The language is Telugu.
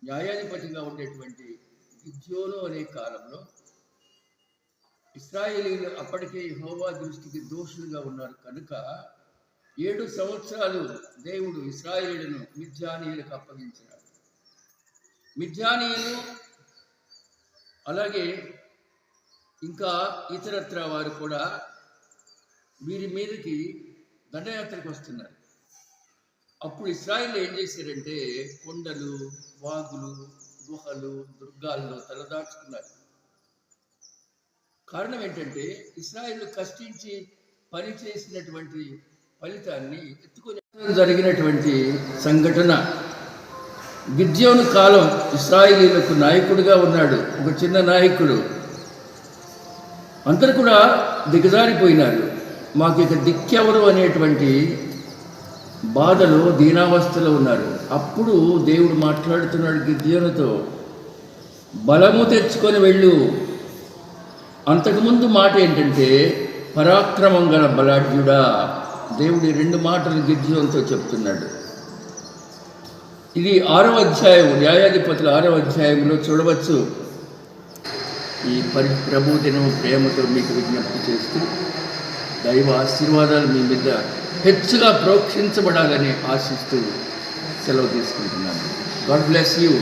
న్యాయాధిపతిగా ఉండేటువంటి గిద్యోను అనే కాలంలో ఇశ్రాయేలీయులు అప్పటికే యెహోవా దృష్టికి దోషులుగా ఉన్నారు కనుక 7 సంవత్సరాలు దేవుడు ఇశ్రాయేలీయులను మిద్యానీయులకు అప్పగించినాడు. మిద్యానీయులు అలాగే ఇంకా ఇతరత్ర వారు కూడా వీరి మీదకి దండయాత్రకు వస్తున్నారు. అప్పుడు ఇశ్రాయేలు ఏం చేశారంటే కొండలు, వాగులు, గుహలు, దుర్గాల్లో తలదాచుకున్నారు. కారణం ఏంటంటే ఇశ్రాయేలు కష్టించి పని చేసినటువంటి ఫలితాన్ని ఎత్తుకొని జరిగినటువంటి సంఘటన. గిద్యోను కాలం ఇశ్రాయేలీయులకు నాయకుడిగా ఉన్నాడు, ఒక చిన్న నాయకుడు. అందరూ కూడా దిగజారిపోయినారు. మాకు ఇక దిక్కెవరు అనేటువంటి బాధలో దీనావస్థలో ఉన్నారు. అప్పుడు దేవుడు మాట్లాడుతున్నాడు గిద్యోనుతో, బలము తెచ్చుకొని వెళ్ళు. అంతకుముందు మాట ఏంటంటే పరాక్రమం గల బలాఢ్యుడా. దేవుడి 2 మాటలు గిద్యోనుతో చెప్తున్నాడు. ఇది 6వ అధ్యాయం, న్యాయాధిపతుల 6వ అధ్యాయంలో చూడవచ్చు. ఈ ప్రభు దినం ప్రేమతో మీకు విజ్ఞప్తి చేస్తూ దైవ ఆశీర్వాదాలు మీ మీద హెచ్చుగా ప్రోక్షించబడాలని ఆశిస్తూ సెలవు తీసుకుంటున్నాను. God bless you.